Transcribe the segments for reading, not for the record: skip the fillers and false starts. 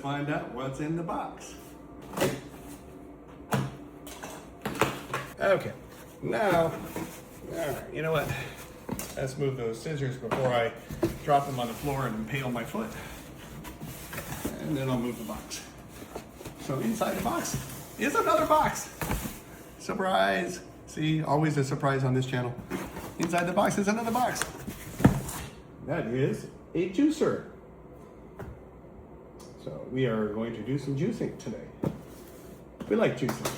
find out what's in the box. Okay, now, all right, you know what? Let's move those scissors before I drop them on the floor and impale my foot. And then I'll move the box. So inside the box is another box. Surprise! See, always a surprise on this channel. Inside the box is another box. That is a juicer. So we are going to do some juicing today. We like juicing.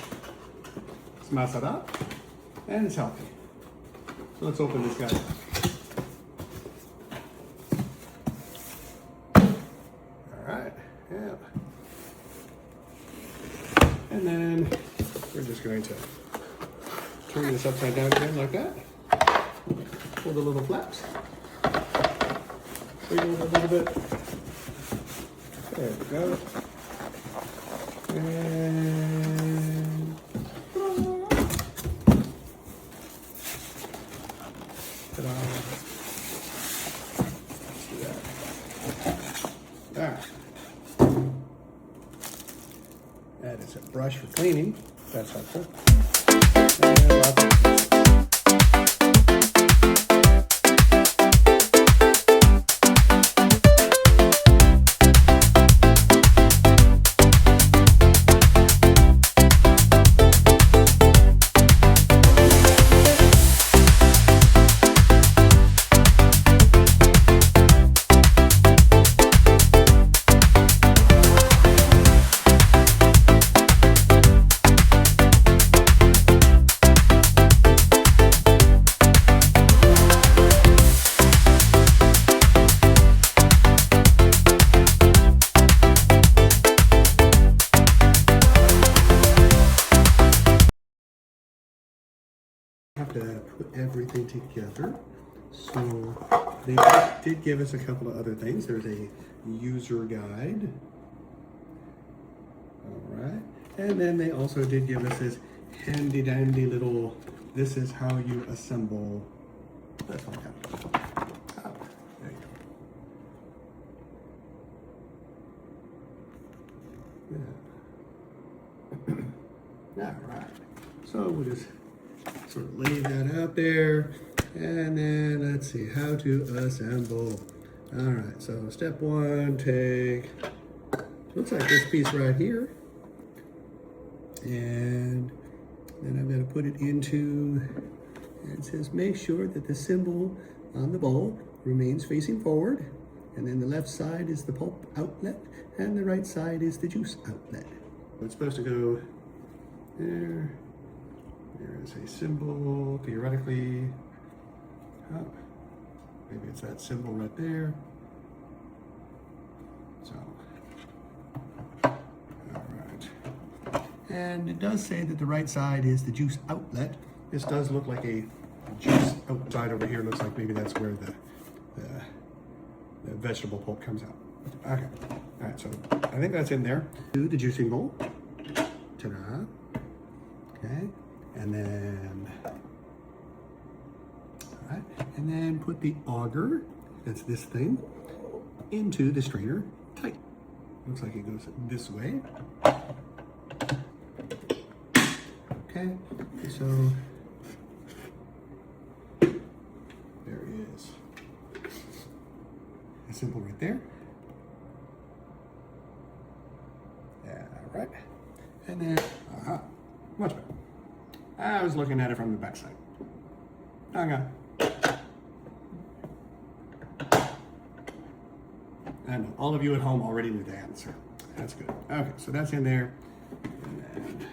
Smash it up, and it's healthy. So let's open this guy. All right, yeah. And then we're just going to turn this upside down again like that. Pull the little flaps. Wiggle it a little bit. There we go. And ta-da. Let's do that. All right. That is a brush for cleaning. That's helpful. And lots of have to put everything together. So they did give us a couple of other things. There's a user guide. All right. And then they also did give us this handy dandy little, this is how you assemble. That's all I got. Oh, there you go. Yeah. All right. So we'll just sort of lay that out there, and then let's see how to assemble. All right, so step one, take, looks like this piece right here, and then I'm going to put it into, and it says make sure that the symbol on the bowl remains facing forward, and then the left side is the pulp outlet, and the right side is the juice outlet. It's supposed to go there. There is a symbol, theoretically. Oh, maybe it's that symbol right there. So, all right. And it does say that the right side is the juice outlet. This does look like a juice outside over here. Looks like maybe that's where the vegetable pulp comes out. Okay, all right, so I think that's in there. Do the juicing bowl. Ta-da. Okay. And then, all right, and then put the auger, that's this thing, into the strainer tight. Looks like it goes this way. Okay, so there he is. A symbol right there. Yeah, all right. And then, much better. I was looking at it from the backside. Okay. And all of you at home already knew the answer. That's good. Okay, so that's in there. And then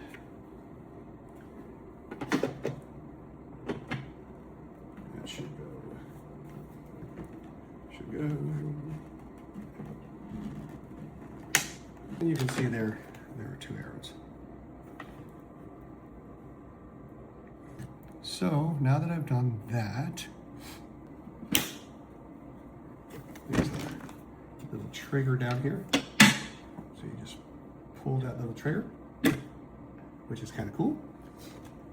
that should go. Should go. And you can see there are two arrows. So now that I've done that, there's a little trigger down here. So you just pull that little trigger, which is kind of cool.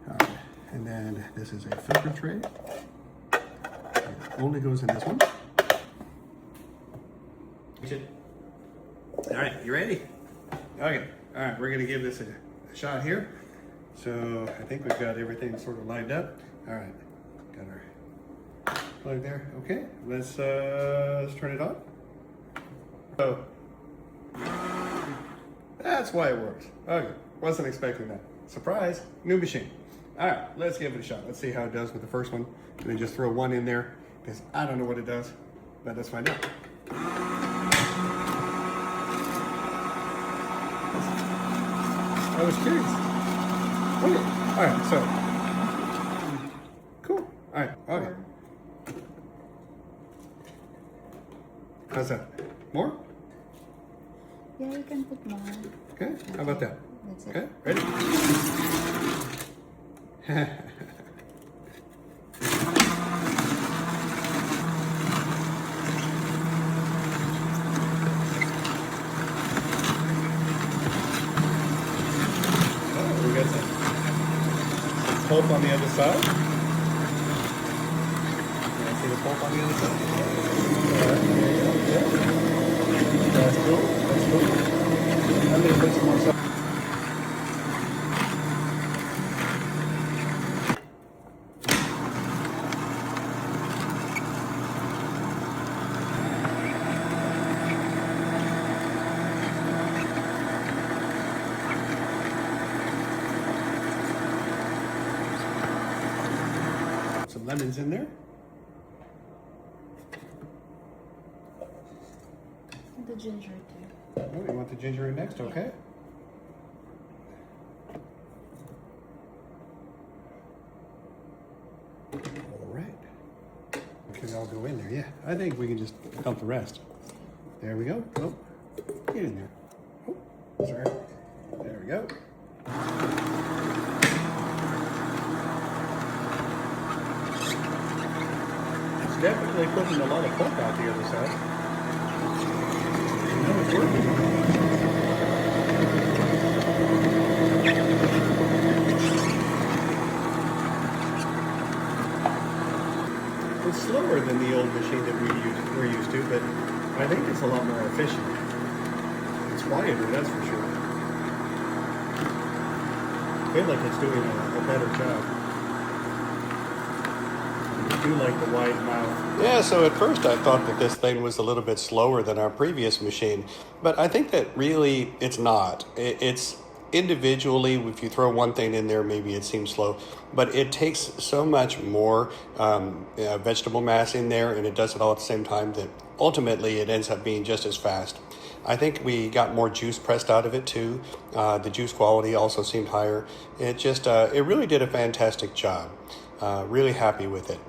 All right. And then this is a filter tray. It only goes in this one. All right, you ready? Okay, all right, we're gonna give this a shot here. So I think we've got everything sort of lined up. All right, got our plug there. Okay, let's turn it on. Oh, that's why it works. Okay, wasn't expecting that. Surprise, new machine. All right, let's give it a shot. Let's see how it does with the first one. And then just throw one in there because I don't know what it does, but let's find out. I was curious. Okay, all right, so cool. All right, okay. How's that? More? Yeah, you can put more. Okay, how about that? That's it. Okay, ready? Oh, we got some pulp on the other side. Can I see the pulp on the other side? Yeah. That's cool. That's cool. I'm going to put some more stuff. Some lemons in there. The ginger too. Oh, you want the ginger in next? Okay. All right. Okay, I'll go in there. Yeah, I think we can just dump the rest. There we go. Oh, get in there. Oh, sorry. There we go. It's definitely putting a lot of pulp out the other side. No, it's working. It's slower than the old machine that we're used to, but I think it's a lot more efficient. It's quieter, that's for sure. I feel like it's doing a better job. I do like the wide mouth. Yeah, so at first I thought that this thing was a little bit slower than our previous machine, but I think that really it's not. It's individually, if you throw one thing in there, maybe it seems slow, but it takes so much more vegetable mass in there, and it does it all at the same time that ultimately it ends up being just as fast. I think we got more juice pressed out of it too. The juice quality also seemed higher. It really did a fantastic job. Really happy with it.